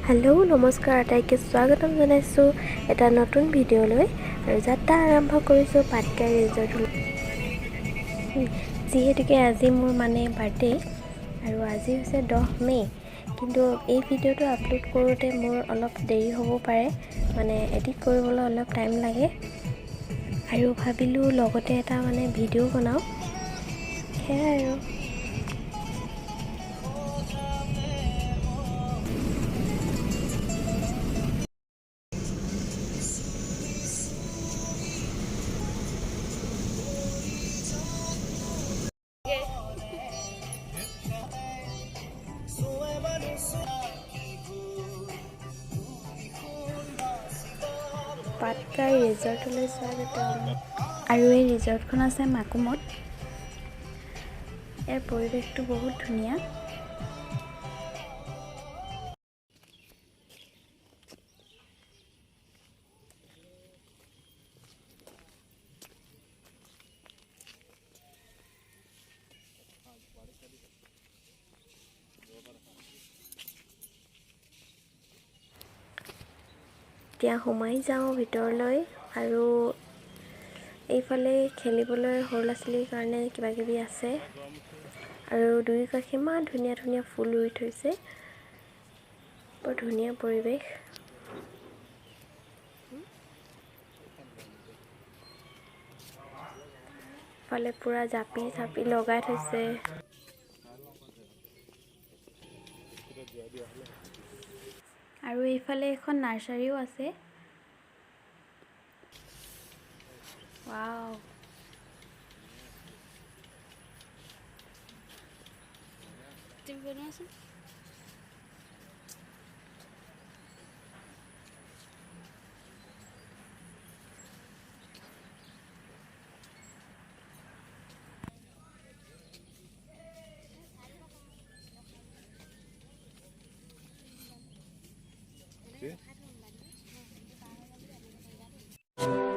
Hello' নমস্কাৰ, আটাইকে স্বাগতম জনাইছোঁ এটা নতুন ভিডিঅ'লৈ। আৰু যাত্ৰা আৰম্ভ কৰিছোঁ পাটকাই ৰিজৰ্টলৈ। যিহেতুকে আজি মোৰ বাৰ্থডে আৰু আজি হৈছে 10 মে', কিন্তু এই ভিডিঅ'টো আপলোড কৰোঁতে মোৰ অলপ দেৰি হ'ব পাৰে, এডিট কৰিবলৈ অলপ টাইম লাগে। আৰু ভাবিলোঁ লগতে এটা ভিডিঅ' বনাওঁ, সেয়াই আৰু। পাটকাই ৰিজৰ্টলৈ স্বাগতম। আৰু এই ৰিজৰ্টখন আছে মাকুমত। ইয়াৰ পৰিৱেশটো বহুত ধুনীয়া। এতিয়া সোমাই যাওঁ ভিতৰলৈ। আৰু এইফালে খেলিবলৈ সৰু ল'ৰা ছোৱালীৰ কাৰণে কিবা কিবি আছে। আৰু দুয়ো কাষে ইমান ধুনীয়া ধুনীয়া ফুল ৰুই থৈছে, বৰ ধুনীয়া পৰিৱেশ। ইফালে পুৰা জাপি চাপি লগাই থৈছে। আৰু এইফালে এখন নাৰ্চাৰীও আছে। ৱাও, তুমি বনোৱাচোন।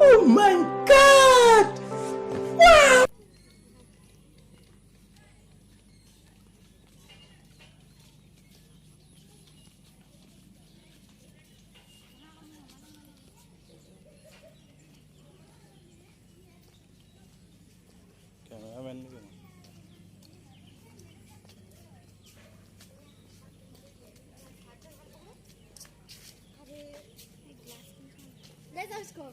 Oh my God! Wow! Cameraman ni kan? Let's go.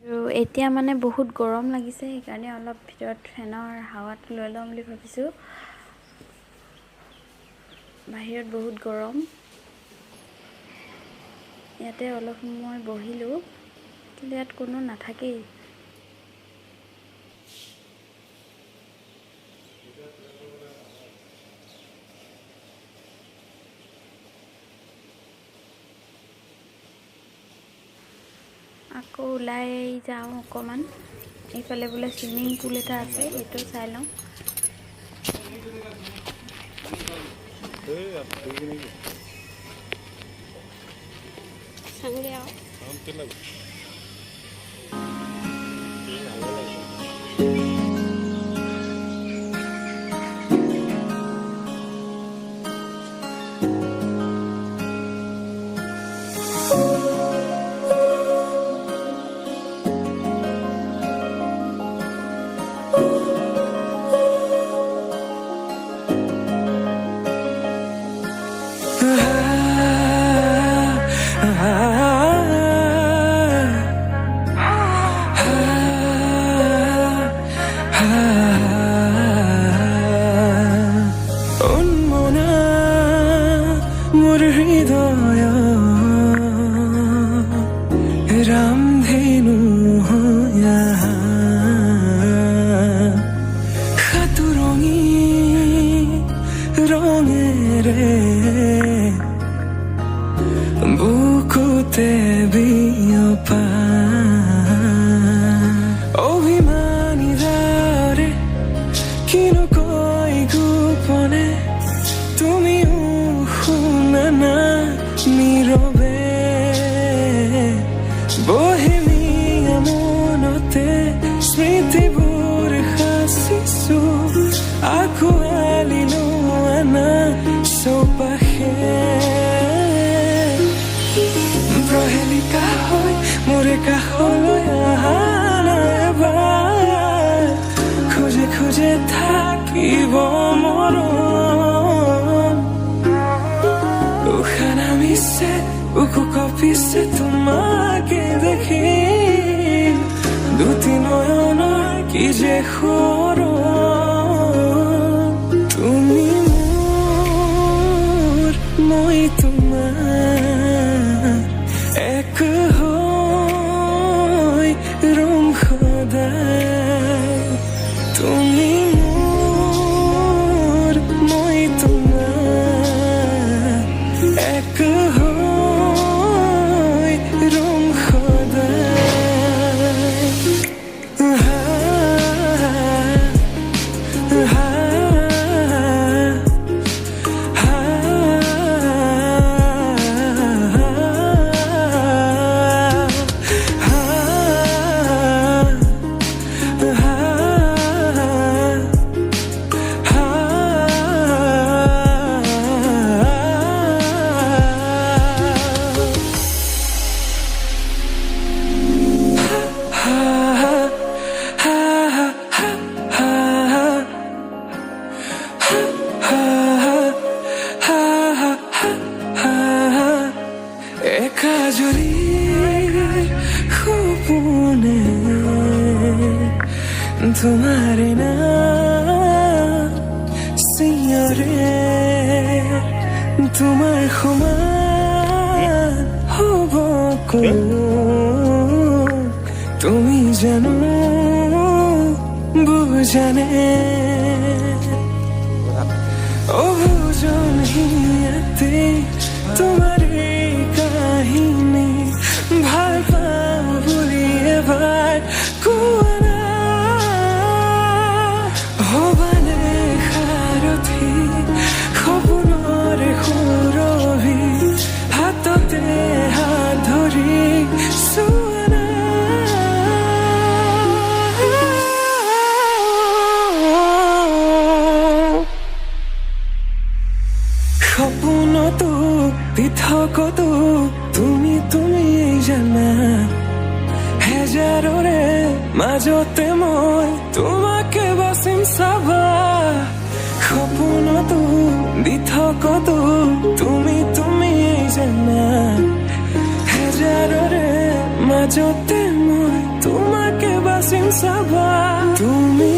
আৰু এতিয়া বহুত গৰম লাগিছে, সেইকাৰণে অলপ ভিতৰত ফেনৰ হাৱাটো লৈ ল'ম বুলি ভাবিছোঁ। বাহিৰত বহুত গৰম। ইয়াতে অলপ সময় বহিলোঁ, কিন্তু ইয়াত কোনো নাথাকেই। আকৌ ওলাই যাওঁ অকণমান। এইফালে বোলে চুইমিং পুল এটা আছে, সেইটো চাই লওঁ। চাংগে আৰু। ৰামধেনু খাতুৰঙি ৰঙেৰ মতে বিয়পা অভিমানী দৰে কিনো কৈ গোপনে তুমিও শুনা না নীৰৱে বহেমিয়া মনতে স্মৃতিবোৰ সাঁচিছো আঁকোৱালি লোৱানা চৌপাশে প্ৰহেলিকা হৈ মোৰে কাষলৈ আহা নাই এবাৰ খোজে খোজে থাকিব মৰম উশাহ নামিছে বুকু কঁপিছে তোমাকে দেখি দুটি নয়নৰ কি যে সৰম তুমি মোৰ মই তোমাৰ এক হৈ ৰম সদায় তুমি মোৰ মই তোমাৰ এক হৈ ৰম সদায় একাজৰি সপোনে তোমাৰে নাম চিঞৰে তোমাৰ সমান হ'ব কোনো তুমি জানো বুজানে অবুজন হিয়াতে তোমাৰ কাহিনী ভাল পাওঁ বুলি এবাৰ কোৱা না হবানে সাৰথি সপোনৰে সুৰভি হাততে হাত ধৰি চোৱা না সপোনতো পৃথকতো তুমি জানা হেজাৰৰে মাজতে মই তোমাকে বাচিম চাবা সপোনতো পৃথকতো তুমি জানা হেজাৰৰে মাজতে মই তোমাকে বাচিম চাবা তুমি